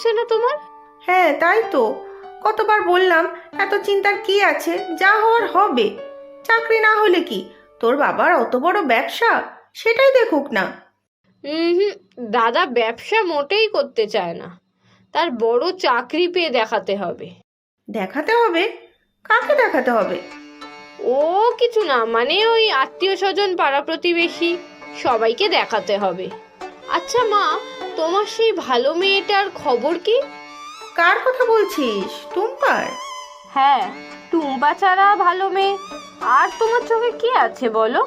হচ্ছে না তোমার? হ্যাঁ তাই তো, কতবার বললাম এত চিন্তার কি আছে, যা হওয়ার হবে। চাকরি না হলে কি, তোর বাবার অত বড় ব্যবসা, সেটাই দেখুক না। হুম, দাদা ব্যবসা মোটেই করতে চায় না, তার বড় চাকরি পেয়ে দেখাতে হবে। দেখাতে হবে? কাকে দেখাতে হবে? ও কিছু না, মানে ওই আত্মীয় স্বজন পাড়া প্রতিবেশী সবাইকে দেখাতে হবে। আচ্ছা মা, তোমার সেই ভালো মেয়েটার খবর কি? কার কথা বলছিস, টুম্পার? হ্যাঁ, টুম্পা ছাড়া ভালো মেয়ে আর তোমার চোখে কি আছে বলো?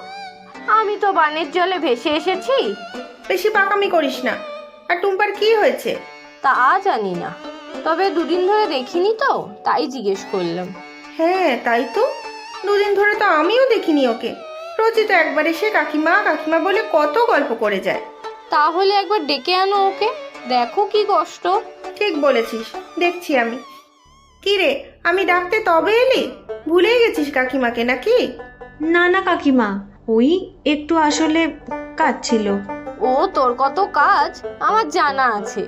আমি তো বানের জলে ভেসে এসেছি। বেশি পাকামি করিস না। আর টুম্পার কি হয়েছে? তা জানি না, তবে দুদিন ধরে দেখিনি তো, তাই জিজ্ঞেস করলাম। হ্যাঁ তাই তো, দুদিন ধরে তো আমিও দেখিনি ওকে। রোজই তো একবার এসে কাকিমা কাকিমা বলে কত গল্প করে যায়। তাহলে একবার ডেকে আনো ওকে, দেখো কি কষ্ট। ঠিক বলেছিস, দেখছি আমি। কি রে, আমি ডাকতে তবে এলি? ভুলেই গেছিস কাকিমাকে নাকি? না না কাকিমা, ওই একটু আসলে কাজ ছিল। ও তোর কত কাজ আমার জানা আছে।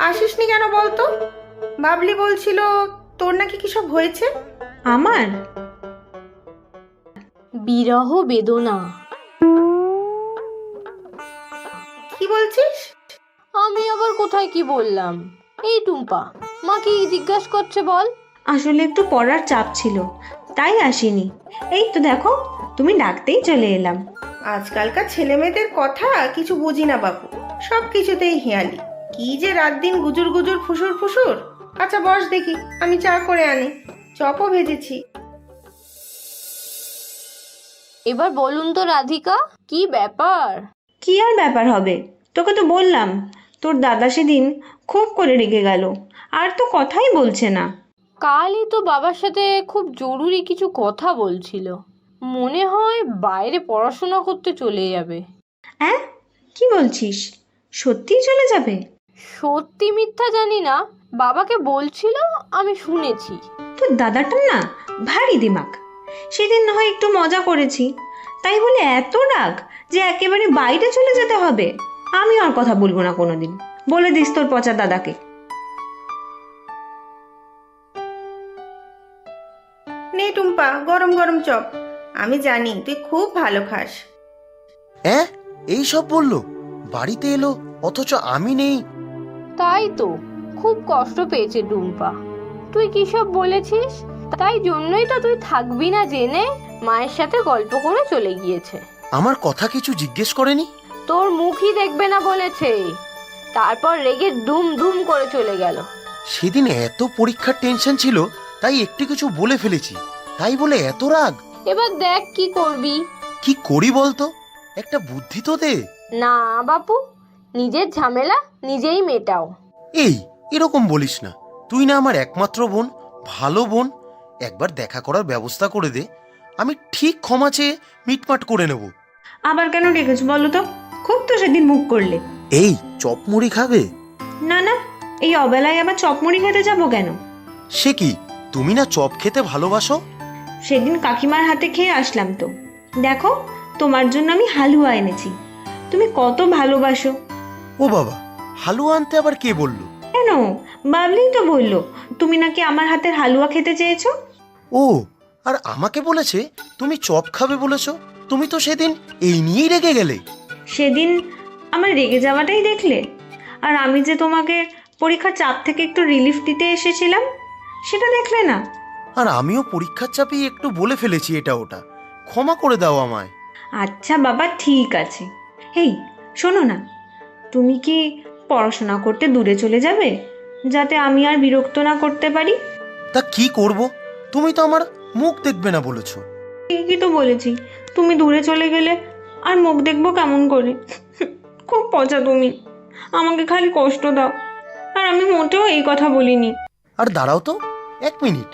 আসিসনি কেন বলতো? বাবলি বলছিল তোর নাকি কি সব হয়েছে। আমার বিরহ বেদনা। কি বলছিস? আমি আবার কোথায় কি বললাম? এই টুম্পা, মা কি জিজ্ঞাসা করছে বল। আসলে একটু পড়ার চাপ ছিল, তাই আসিনি। এই তো দেখো, তুমি ডাকতেই চলে এলাম। আজকালকার ছেলে মেয়েদের কথা কিছু বুঝি না বাবু, সব কিছুতেই হেয়ালি। কি যে রাত দিন গুজুর গুজুর ফুসুর ফুসুর। আচ্ছা বস দেখি, আমি চা করে আনি, চপও ভেজেছি। এবার বলুন তো রাধিকা, কি ব্যাপার? কি আর ব্যাপার হবে, তোকে তো বললাম তোর দাদা সেদিন খুব করে রেগে গেল, আর তো কথাই বলছে না। কালই তো বাবার সাথে খুব জরুরি কিছু কথা বলছিল, মনে হয় বাইরে পড়াশোনা করতে চলে যাবে। হ্যাঁ, কি বলছিস? সত্যিই চলে যাবে? সত্যি মিথ্যা জানি না, বাবাকে বলছিল, আমি শুনেছি। তোর দাদাটার না ভারী দিমাগ। সেদিন না হয় একটু মজা করেছি, তাই বলে এত রাগ যে একেবারে বাইরে চলে যেতে হবে? আমি আর কথা বলবো না কোনোদিন, বলে দিস তোর পচা দাদাকে। নে টুম্পা, গরম গরম চপ। আমি জানি তুই খুব ভালো খাস। হ্যাঁ, এই সব বললো, বাড়িতে এলো অথচ আমি নেই। তাই তো, খুব কষ্ট পেয়েছে টুম্পা। তুই কি সব বলেছিস? তাই জন্যই তো তুই থাকবি না জেনে মায়ের সাথে গল্প করে চলে গিয়েছে। আমার কথা কিছু জিজ্ঞেস করেনি? তোর মুখই দেখবে না বলেছে, তারপর রেগে দুম দুম করে চলে গেল। সেদিন এত পরীক্ষার টেনশন ছিল, তাই একটু কিছু বলে ফেলেছি, তাই বলে এত রাগ? এবার দেখ কি করবি। কি করি বলতো, একটা বুদ্ধি তো দে। না বাপু, নিজের ঝামেলা নিজেই মেটাও। এই, এরকম বলিস না, তুই না আমার একমাত্র বোন, ভালো বোন। একবার দেখা করার ব্যবস্থা করে দে, আমি ঠিক ক্ষমা চেয়ে মিটমাট করে নেব। আবার কেন ডেকেছো বলো তো? খুব তো সেদিন মুখ করলে। এই, চপ মুড়ি খাবে? না না, এই অবেলায় আবার চপমুড়ি খেতে যাবো কেন? সে কি, তুমি না চপ খেতে ভালোবাসো? সেদিন কাকিমার হাতে খেয়ে আসলাম তো। দেখো, তোমার জন্য আমি হালুয়া এনেছি, তুমি কত ভালোবাসো। ও বাবা, হালুয়া আনতে আবার কে বললো? কেন, বাবলি তো বললো তুমি নাকি আমার হাতের হালুয়া খেতে চেয়েছো। ও, আর আমাকে বলেছে তুমি চপ খাবে বলেছো। তুমি তো সেদিন এই নিয়েই রেগে গেলে। সেদিন আমার রেগে যাওয়াটাই দেখলে, আর আমি যে তোমাকে পরীক্ষার চাপ থেকে একটু রিলিফ দিতে এসেছিলাম সেটা দেখলে না। আর আমিও পরীক্ষার চাপেই একটু বলে ফেলেছি এটা ওটা, ক্ষমা করে দাও আমায়। আচ্ছা বাবা, ঠিক আছে। এই শোনো না, তুমি কি পড়াশোনা করতে দূরে চলে যাবে, যাতে আমি আর বিরক্ত না করতে পারি? তা কি করব, তুমি তো আমার মুখ দেখবে না বলেছো। ঠিকই তো বলেছি, তুমি দূরে চলে গেলে আর মুখ দেখবো কেমন করে? খুব পচা তুমি, আমাকে খালি কষ্ট দাও। আর আমি মোটেও এই কথা বলিনি। আর দাঁড়াও তো, এক মিনিট,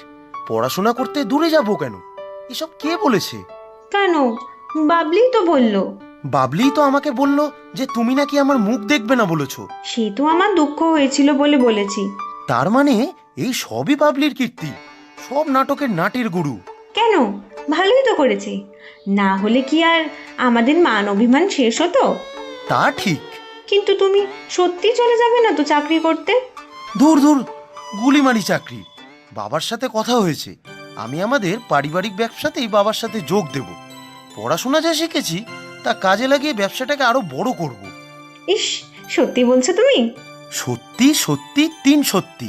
পড়াশোনা করতে দূরে যাবো কেন? এসব কে বলেছে? কেন, বাবলি তো বললো। বাবলি তো আমাকে বললো যে তুমি নাকি আমার মুখ দেখবে না বলেছো। সে তো আমার দুঃখ হয়েছিল বলে বলেছি। তার মানে এই সবই বাবলির কীর্তি, সব নাটকের নাটের গুরু। কেন, ভালোই তো করেছে, না হলে কি আর আমাদের মান অভিমান শেষ হতো? তা ঠিক। কিন্তু তুমি সত্যি চলে যাবে না তো চাকরি করতে? দূর দূর, গুলিমারি চাকরি। বাবার সাথে কথা হয়েছে, আমি আমাদের পারিবারিক ব্যবসাতেই বাবার সাথে যোগ দেব। পড়াশোনা যা শিখেছি তা কাজে লাগিয়ে ব্যবসাটাকে আরো বড় করব। ইস, সত্যি বলছো তুমি? সত্যি সত্যি 3 সত্যি।